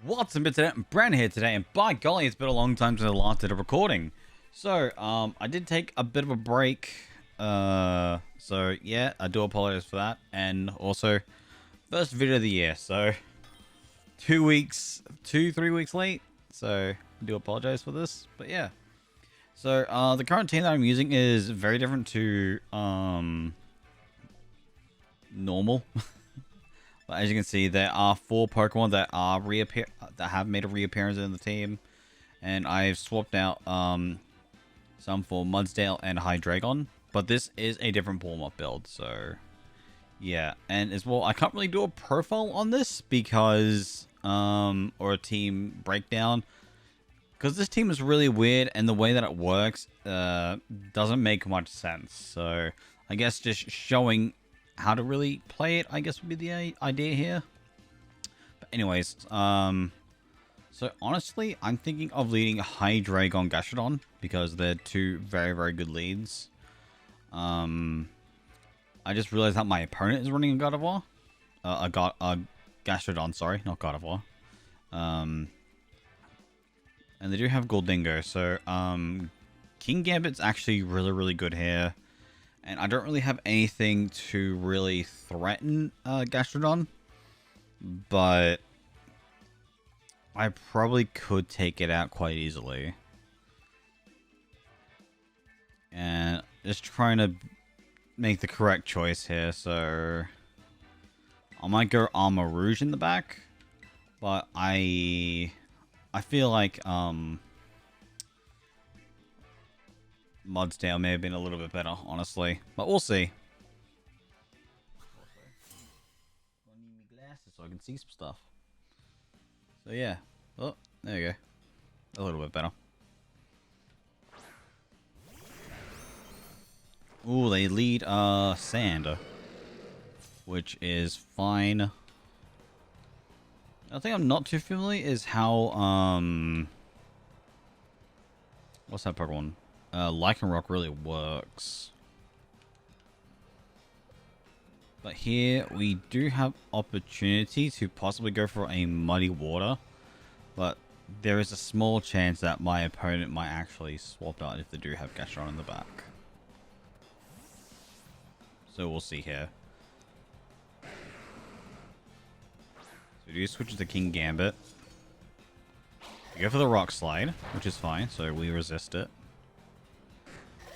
What's up, internet? Brand here today, and by golly, it's been a long time since I last did a recording. So, I did take a bit of a break. So yeah, I do apologize for that. And also, first video of the year, so 3 weeks late. So, I do apologize for this, but yeah. So, the current team that I'm using is very different to, normal. But as you can see, there are 4 Pokemon that have made a reappearance in the team, and I've swapped out some for Mudsdale and Hydreigon. But this is a different warm-up build, so yeah. And as well, I can't really do a profile on this because or a team breakdown, because this team is really weird, and the way that it works doesn't make much sense. So I guess just showing how to really play it, I guess, would be the idea here. But anyways, so honestly, I'm thinking of leading Hydreigon Gastrodon because they're 2 very, very good leads. I just realized that my opponent is running a God of War. A Gastrodon, sorry, not God of War. And they do have Goldingo, so King Gambit's actually really, really good here. And I don't really have anything to really threaten Gastrodon, but I probably could take it out quite easily. And just trying to make the correct choice here, so I might go Armor Rouge in the back, but I feel like Mudsdale may have been a little bit better, honestly. But we'll see. I need my glasses so I can see some stuff. So yeah. Oh, there you go. A little bit better. Ooh, they lead Sand, which is fine. I think I'm not too familiar is how what's that Pokemon? Lycanroc really works. But here we do have opportunity to possibly go for a Muddy Water, but there is a small chance that my opponent might actually swap out if they do have Gastrodon in the back. So we'll see here. So we do switch to King Gambit. We go for the Rock Slide, which is fine, so we resist it.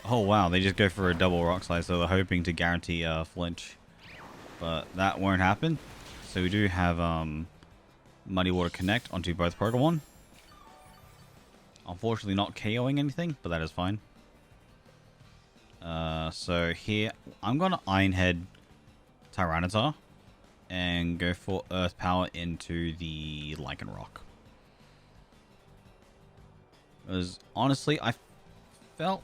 Oh wow, they just go for a double Rock Slide, so they're hoping to guarantee flinch. But that won't happen. So we do have Muddy Water connect onto both Pokemon. Unfortunately not KOing anything, but that is fine. So here, I'm going to Iron Head Tyranitar and go for Earth Power into the Lycanroc. Because honestly, I felt...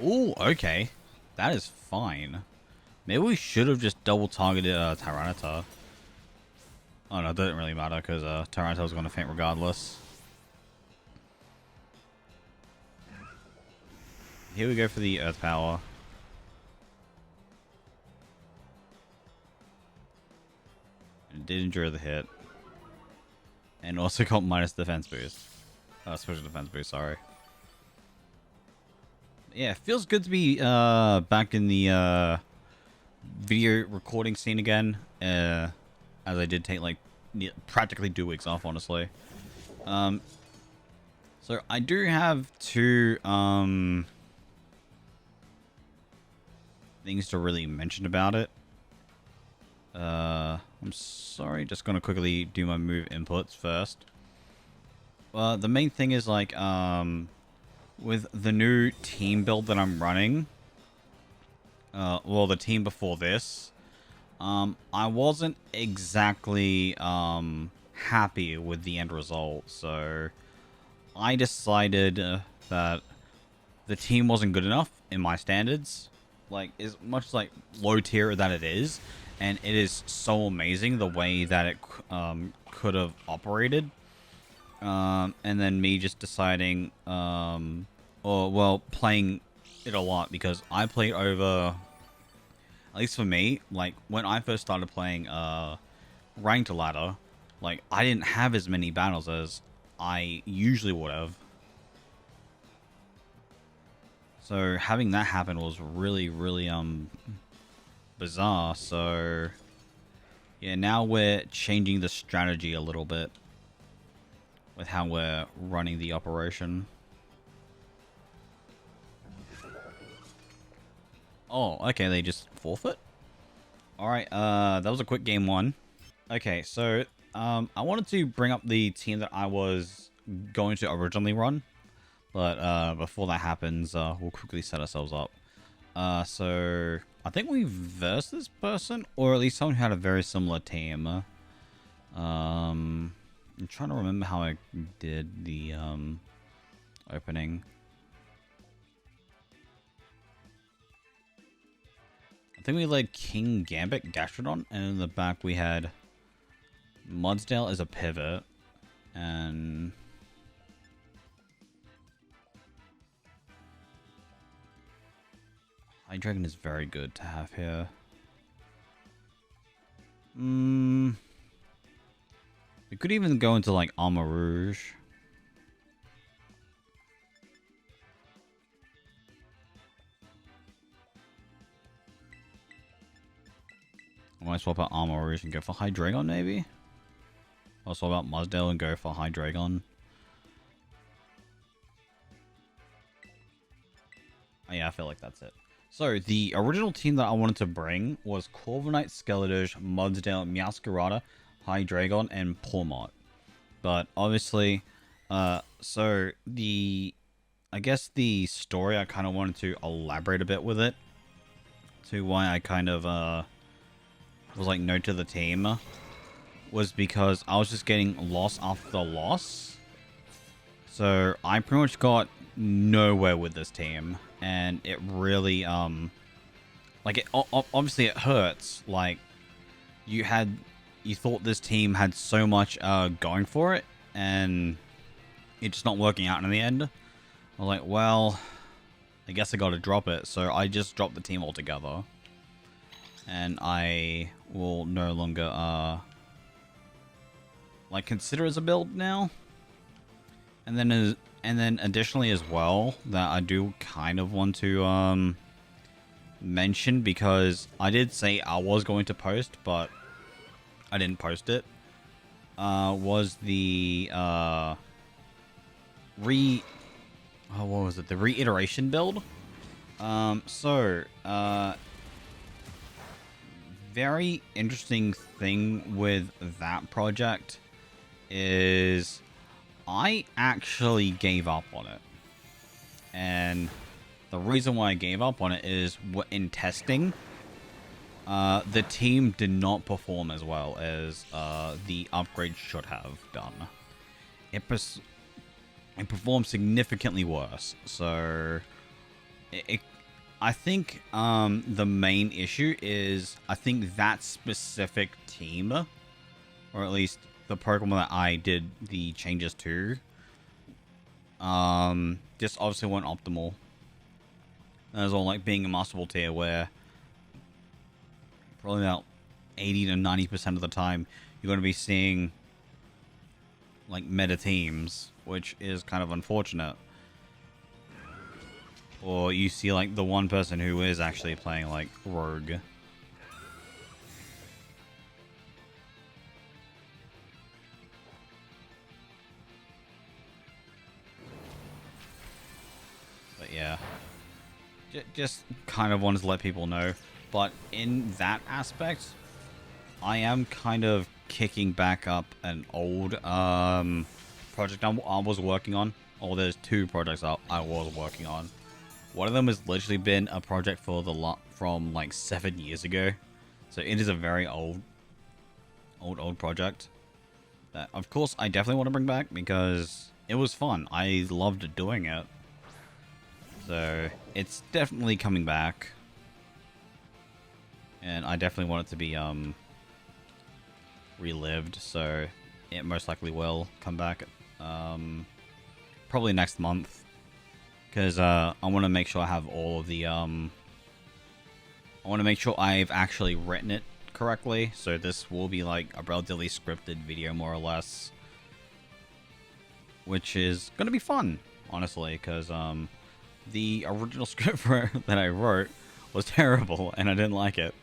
Ooh, okay. That is fine. Maybe we should have just double targeted Tyranitar. Oh no, it doesn't really matter because Tyranitar was going to faint regardless. Here we go for the Earth Power. It did endure the hit. And also got minus defense boost. Special defense boost, sorry. Yeah, it feels good to be back in the video recording scene again. As I did take like practically 2 weeks off, honestly. So I do have 2 things to really mention about it. I'm sorry, just gonna quickly do my move inputs first. The main thing is like with the new team build that I'm running, well, the team before this, I wasn't exactly happy with the end result, so I decided that the team wasn't good enough in my standards. Like, as much like low tier that it is, and it is so amazing the way that it could have operated. And then me just deciding, or well, playing it a lot, because I played over, at least for me, like when I first started playing ranked ladder, Like, I didn't have as many battles as I usually would have. So having that happen was really, really bizarre. So yeah, now we're changing the strategy a little bit with how we're running the operation. Oh, okay, they just forfeit? Alright, that was a quick game one. Okay, so I wanted to bring up the team that I was going to originally run. But before that happens, we'll quickly set ourselves up. So I think we versed this person, or at least someone who had a very similar team. I'm trying to remember how I did the opening. I think we led King Gambit, Gastrodon, and in the back we had Mudsdale as a pivot, and Hydreigon is very good to have here. We could even go into like Armarouge. I might swap out Armarouge and go for Hydreigon maybe? I'll swap out Mudsdale and go for Hydreigon. Oh, yeah, I feel like that's it. So, the original team that I wanted to bring was Corviknight, Skeledirge, Mudsdale, Meowscarada, Hydreigon, and Pawmot. But, obviously, so I guess the story I kind of wanted to elaborate a bit with it. To why I kind of, was like no to the team. Was because I was just getting loss after loss. So, I pretty much got nowhere with this team. And it really, like, obviously it hurts. Like, you thought this team had so much, going for it, and it's just not working out in the end. I was like, well, I guess I gotta drop it. So I just dropped the team altogether. And I will no longer, like, consider as a build now. And then additionally as well, that I do kind of want to mention, because I did say I was going to post, but I didn't post it, was the the reiteration build. Very interesting thing with that project is I actually gave up on it. And the reason why I gave up on it is in testing, the team did not perform as well as the upgrade should have done. It performed significantly worse. So I think the main issue is I think that specific team, or at least the Pokemon that I did the changes to, just obviously weren't optimal. As well, like being a masterable tier where probably about 80 to 90% of the time you're going to be seeing like meta teams, which is kind of unfortunate. Or you see like the one person who is actually playing like Rogue. But yeah, just kind of wanted to let people know. But in that aspect, I am kind of kicking back up an old project I was working on. Or there's two projects I was working on. One of them has literally been a project for from like 7 years ago. So it is a very old project that, of course, I definitely want to bring back because it was fun. I loved doing it. So it's definitely coming back. And I definitely want it to be relived. So it most likely will come back probably next month. Because I want to make sure I have all of the I want to make sure I've actually written it correctly, so this will be like a relatively scripted video, more or less, which is gonna be fun, honestly, because the original script that I wrote was terrible, and I didn't like it.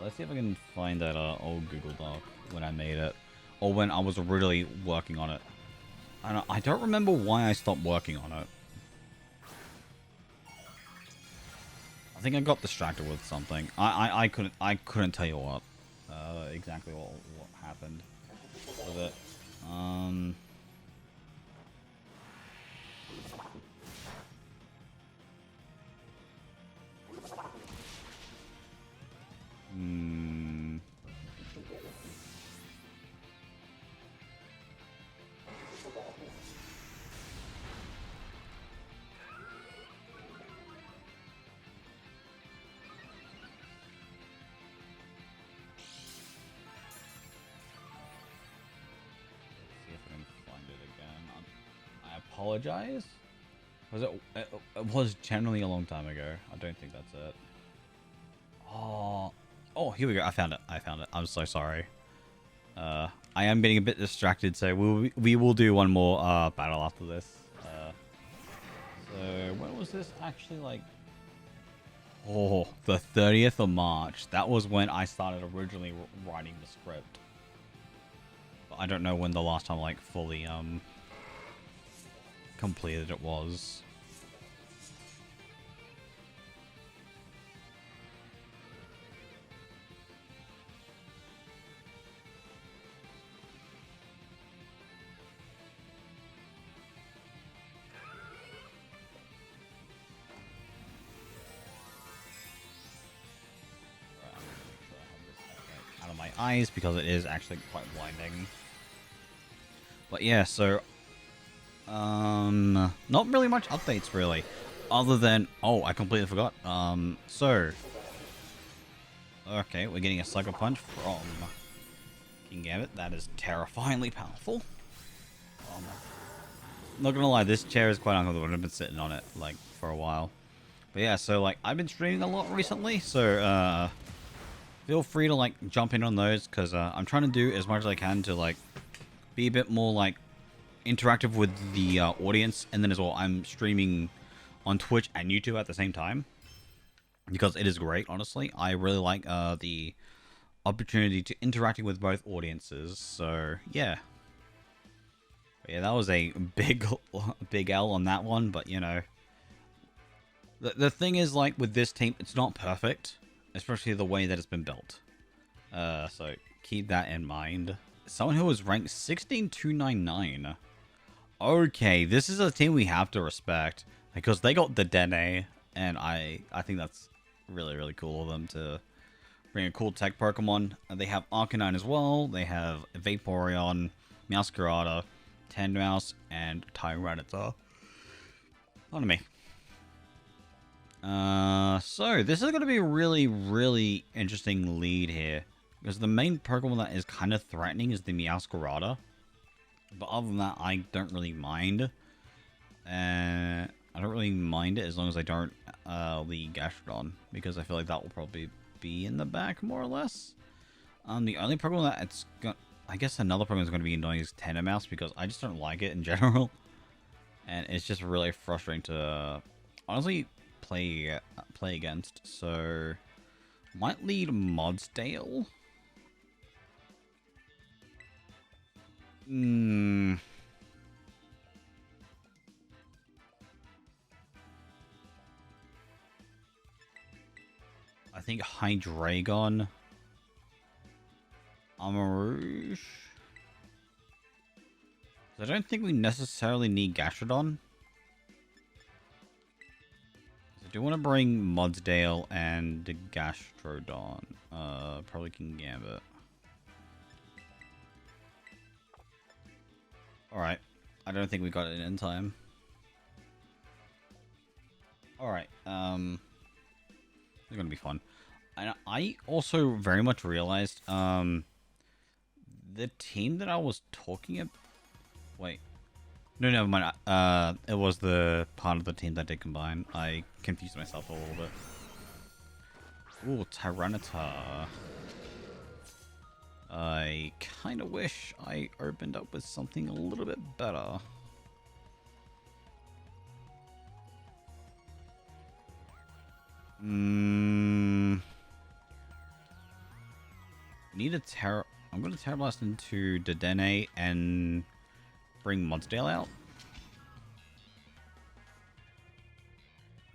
Let's see if I can find that old Google Doc when I made it, or when I was really working on it. I don't remember why I stopped working on it. I think I got distracted with something. I couldn't tell you what exactly what happened with it. Apologize? It was generally a long time ago. I don't think that's it. Oh, here we go. I found it. I'm so sorry. I am getting a bit distracted, so we will do one more battle after this. So when was this actually, like? Oh, the 30th of March. That was when I started originally writing the script. But I don't know when the last time, like, fully completed it was. Out of my eyes, because it is actually quite blinding. But yeah, so not really much updates, really, other than, oh, I completely forgot. So okay, we're getting a Sucker Punch from King Gambit. That is terrifyingly powerful. Not gonna lie, this chair is quite uncomfortable. I've been sitting on it like for a while. But yeah, so like I've been streaming a lot recently, so feel free to like jump in on those, because I'm trying to do as much as I can to like be a bit more like interactive with the audience, and then as well I'm streaming on Twitch and YouTube at the same time, because it is great. Honestly, I really like the opportunity to interacting with both audiences. So yeah. But yeah, that was a big L on that one, but you know, the thing is, like, with this team, it's not perfect, especially the way that it's been built. So keep that in mind. Someone who was ranked 16299. Okay, this is a team we have to respect, because they got the Dene, and I think that's really, really cool of them to bring a cool tech Pokemon. They have Arcanine as well. They have Vaporeon, Meowscarada, Tandemaus, and Tyranitar. On me. So this is going to be a really, really interesting lead here, because the main Pokemon that is kind of threatening is the Meowscarada. But other than that, I don't really mind. I don't really mind it as long as I don't lead Gastrodon, because I feel like that will probably be in the back, more or less. The only Pokemon that it's got, I guess another Pokemon is going to be annoying, is Tandemaus, because I just don't like it in general. And it's just really frustrating to honestly play against. So might lead Modsdale. I think Hydreigon, Amarouche. I don't think we necessarily need Gastrodon. I do want to bring Modsdale and Gastrodon. Probably King Gambit. Alright. I don't think we got it in time. Alright. It's gonna be fun. And I also very much realized, the team that I was talking about... Wait. No, never mind. It was the part of the team that did combine. I confused myself a little bit. Ooh, Tyranitar. I kind of wish I opened up with something a little bit better. Need a Terra. I'm going to Terra Blast into Dedenne and bring Mudsdale out.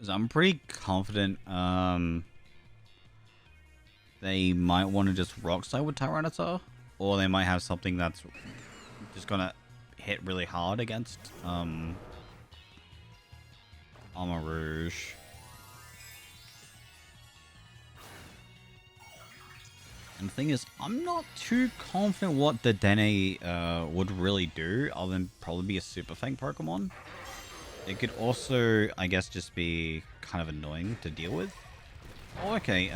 So I'm pretty confident they might want to just Rock Slide with Tyranitar, or they might have something that's just gonna hit really hard against Armor Rouge. And the thing is, I'm not too confident what the Dene would really do, other than probably be a Super Fang Pokemon. It could also, I guess, just be kind of annoying to deal with. Oh, okay,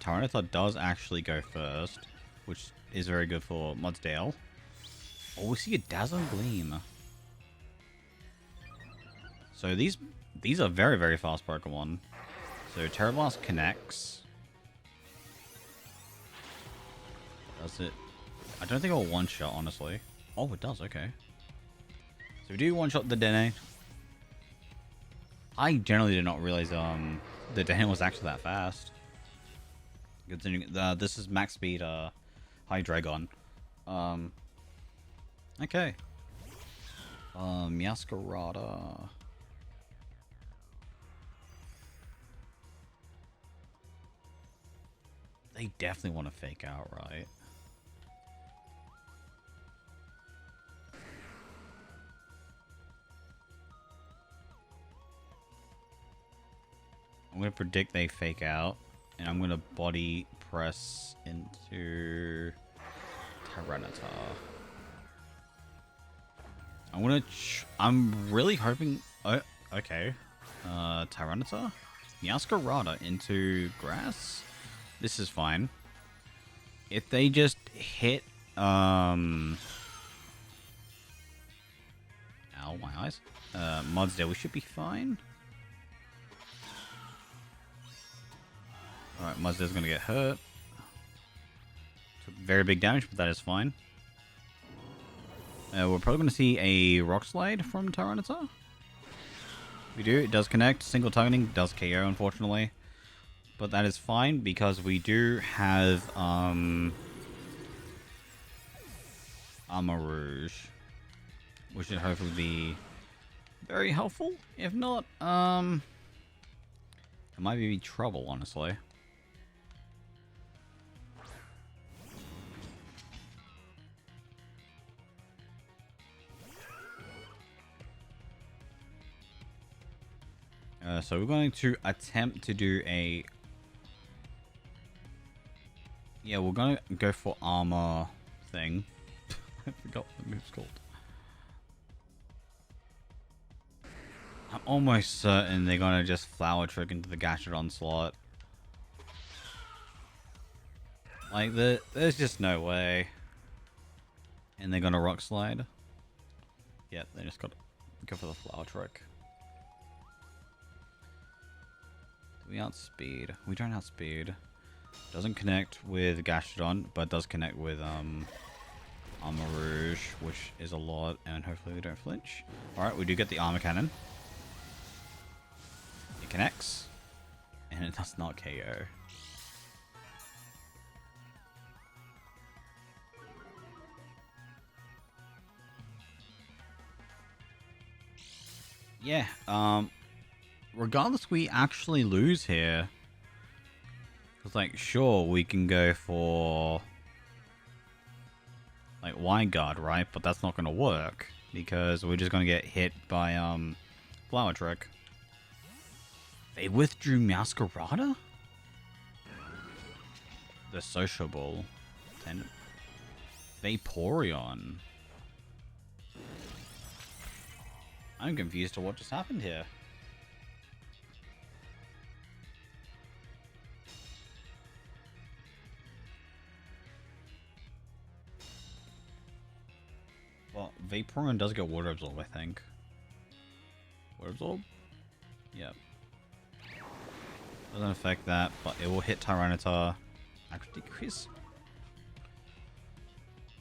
Tyranitar does actually go first, which is very good for Mudsdale. Oh, we see a Dazzling Gleam. So these are very, very fast Pokemon. So Terra Blast connects. Does it? I don't think it'll one-shot, honestly. Oh, it does, okay. So we do one-shot the Dene. I generally did not realize the Dene was actually that fast. Considering this is max speed Hydreigon. Okay. Meowscarada. They definitely want to fake out, right? I'm going to predict they fake out. And I'm going to body press into Tyranitar. I'm really hoping... Oh, okay. Tyranitar? Meowscarada into grass? This is fine. If they just hit... Ow, my eyes. Mudsdale, we should be fine. Alright, Mudsdale's gonna get hurt. Took very big damage, but that is fine. We're probably gonna see a Rock Slide from Tyranitar. We do, it does connect. Single targeting does KO, unfortunately. But that is fine, because we do have Armor Rouge, which should hopefully be very helpful. If not, it might be trouble, honestly. So we're going to attempt to do a... Yeah, we're going to go for armor thing. I forgot what the move's called. I'm almost certain they're going to just Flower Trick into the Gastrodon slot. Like, there's just no way. And they're going to Rock Slide. Yeah, they just got to go for the Flower Trick. We outspeed. We don't outspeed. Doesn't connect with Gastrodon, but does connect with Armor Rouge, which is a lot, and hopefully we don't flinch. Alright, we do get the Armor Cannon. It connects, and it does not KO. Yeah, regardless, we actually lose here. It's like, sure, we can go for like Wine Guard, right? But that's not gonna work because we're just gonna get hit by Flower Trick. They withdrew Meowscarada? The Sociable. Vaporeon. I'm confused to what just happened here. Well, Vaporeon does get Water Absorb, I think. Water Absorb? Yep. Doesn't affect that, but it will hit Tyranitar. Actually decrease.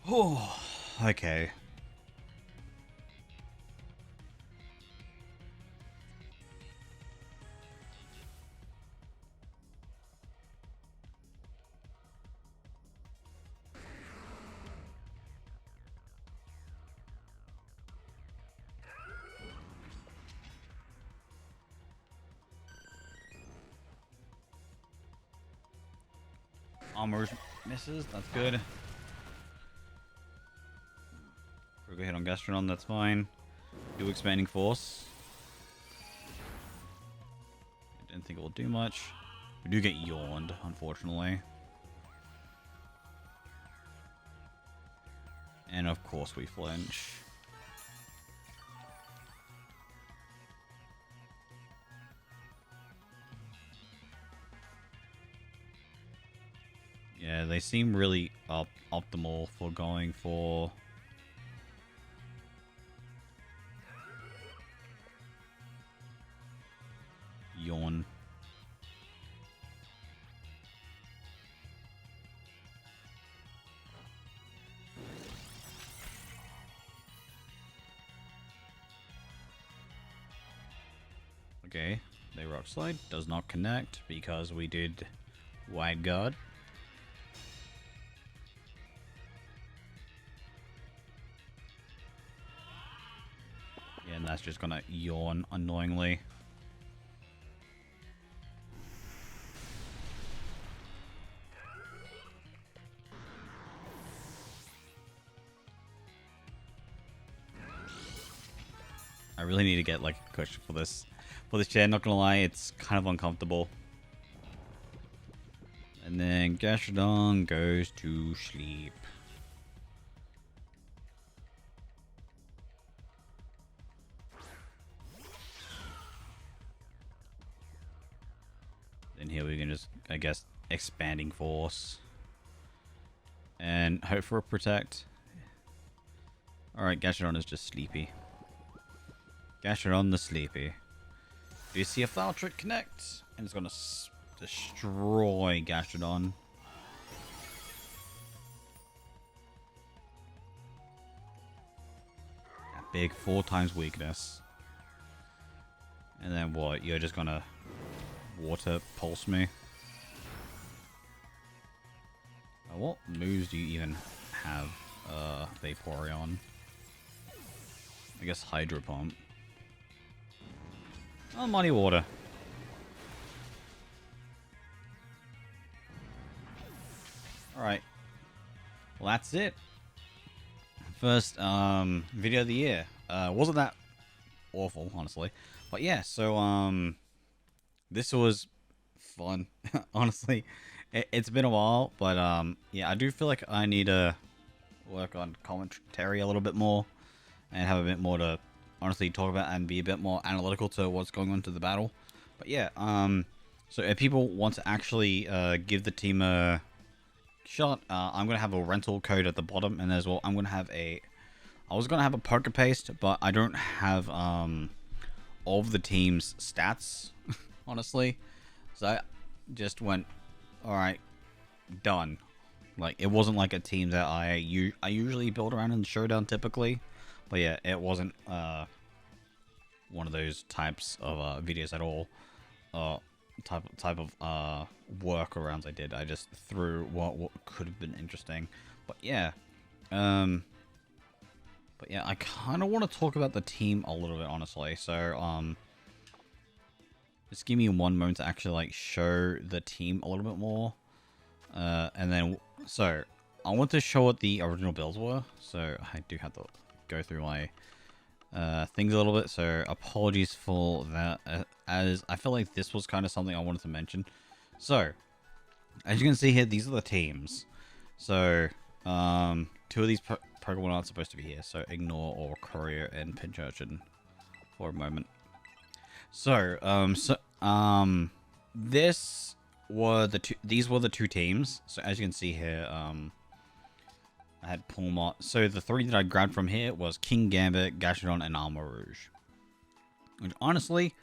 Oh, okay. Armor misses, that's good. Critical hit on Gastrodon, that's fine. Do Expanding Force. I didn't think it will do much. We do get yawned, unfortunately. And of course we flinch. Yeah, they seem really optimal for going for... Yawn. Okay, they Rock Slide does not connect because we did Wide Guard. Yeah, and that's just gonna yawn annoyingly. I really need to get like a cushion for this chair, not gonna lie, it's kind of uncomfortable. And then Gastrodon goes to sleep. Then here we can just, I guess, Expanding Force. And hope for a Protect. Alright, Gastrodon is just sleepy. Gastrodon the sleepy. Do you see a Flower Trick connect? And it's gonna destroy Gastrodon. That big 4 times weakness. And then what? You're just gonna Water Pulse me? What moves do you even have, Vaporeon? I guess Hydro Pump. Oh, Muddy Water. Alright. Well, that's it. First, video of the year. Wasn't that awful, honestly. But yeah, so, this was fun, honestly. It's been a while, but, yeah, I do feel like I need to work on commentary a little bit more. And have a bit more to honestly talk about and be a bit more analytical to what's going on to the battle. But yeah, so if people want to actually give the team a shot, I'm gonna have a rental code at the bottom, and as well I'm gonna have I was gonna have a poker paste, but I don't have all of the team's stats honestly, so I just went, all right, done. Like, it wasn't like a team that I usually build around in the showdown typically. But yeah, it wasn't one of those types of videos at all. Type of workarounds I did. I just threw what could have been interesting. But yeah, I kind of want to talk about the team a little bit, honestly. So just give me one moment to actually like show the team a little bit more, and then so I want to show what the original builds were. So I do have to go through my things a little bit, so apologies for that, as I feel like this was kind of something I wanted to mention. So as you can see here, these are the teams. So 2 of these Pokemon aren't supposed to be here, so ignore or Courier and Pincurchin for a moment. So these were the 2 teams. So as you can see here, I had Pawmot. So the 3 that I grabbed from here was King Gambit, Gastrodon, and Armor Rouge. Which honestly,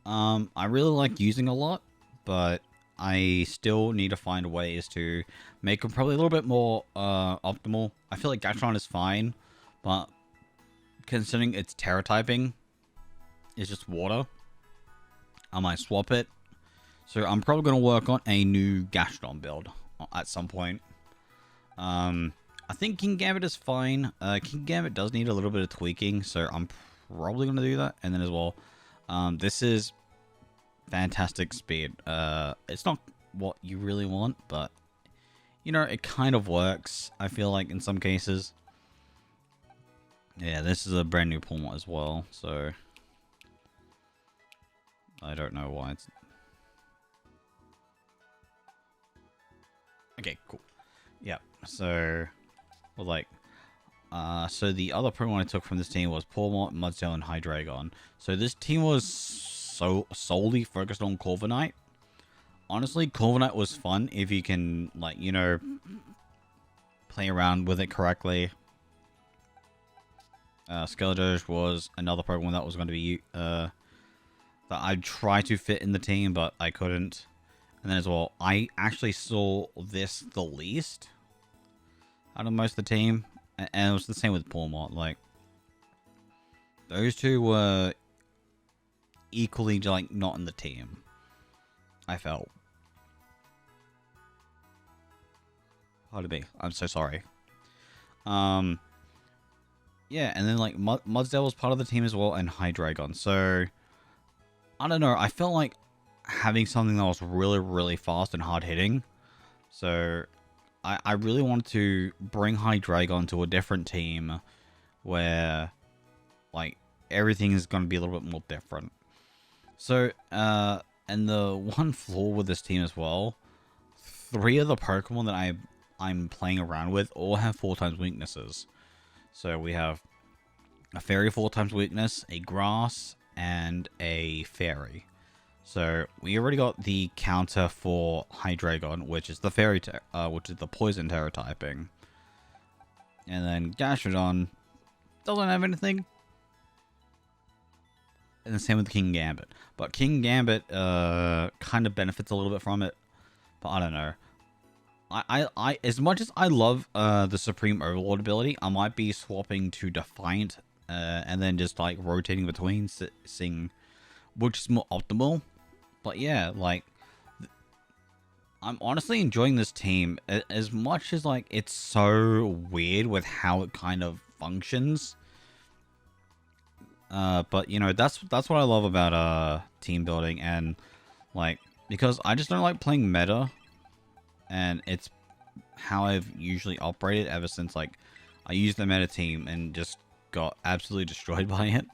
I really like using a lot, but I still need to find ways to make them probably a little bit more optimal. I feel like Gastrodon is fine, but considering its Terra typing is just water, I might swap it. So I'm probably going to work on a new Gastrodon build at some point. I think King Gambit is fine. King Gambit does need a little bit of tweaking, so I'm probably going to do that. And then as well, this is fantastic speed. It's not what you really want, but, you know, it kind of works, I feel like, in some cases. Yeah, this is a brand new Pawmot as well, so I don't know why it's... Okay, cool. Yeah, so... Well, like... so the other Pokemon I took from this team was Pawmot, Mudsdale, and Hydreigon. So this team was solely focused on Corviknight. Honestly, Corviknight was fun if you can, like, you know, play around with it correctly. Skeletor's was another Pokemon that was going to be that I'd try to fit in the team, but I couldn't. And then as well, I actually saw this the least out of most of the team, and it was the same with Pawmot. Like, those two were equally, like, not in the team, I felt. Pardon me, I'm so sorry. Yeah, and then, like, Mudsdale was part of the team as well, and Hydreigon. So, I don't know, I felt like having something that was really, really fast and hard-hitting. So, I really wanted to bring Hydreigon to a different team where, like, everything is going to be a little bit more different. So, and the one flaw with this team as well, 3 of the Pokemon that I'm playing around with all have 4 times weaknesses. So we have a Fairy 4 times weakness, a Grass, and a Fairy. So we already got the counter for Hydreigon, which is the Fairy, which is the Poison Terra typing. And then Gastrodon doesn't have anything. And the same with King Gambit. But King Gambit kind of benefits a little bit from it. But I don't know. I as much as I love the Supreme Overlord ability, I might be swapping to Defiant and then just like rotating between, seeing which is more optimal. But yeah, like, I'm honestly enjoying this team as much as, like, it's so weird with how it kind of functions. But you know, that's what I love about team building, and like, because I just don't like playing meta. And it's how I've usually operated ever since, like, I used the meta team and just got absolutely destroyed by it.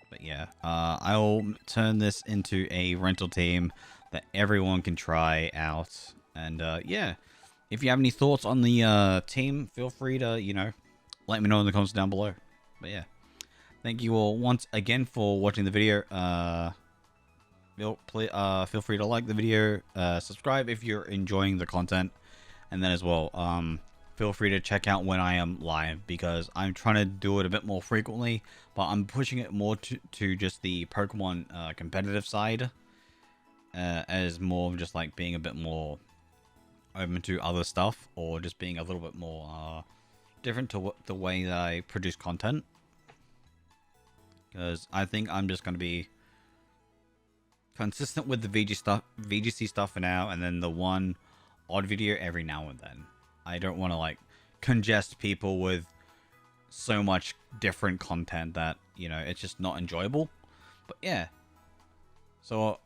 But yeah, I'll turn this into a rental team that everyone can try out. And yeah, if you have any thoughts on the team, feel free to, you know, let me know in the comments down below. But yeah, thank you all once again for watching the video. Feel free to like the video, subscribe if you're enjoying the content, and then as well, feel free to check out when I am live, because I'm trying to do it a bit more frequently, but I'm pushing it more to just the Pokemon competitive side, as more of just like being a bit more open to other stuff, or just being a little bit more different to the way that I produce content, because I think I'm just going to be consistent with the VGC stuff for now, and then the one odd video every now and then. I don't want to, like, congest people with so much different content that, you know, it's just not enjoyable. But yeah, so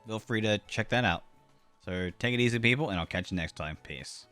feel free to check that out. So take it easy, people, and I'll catch you next time. Peace.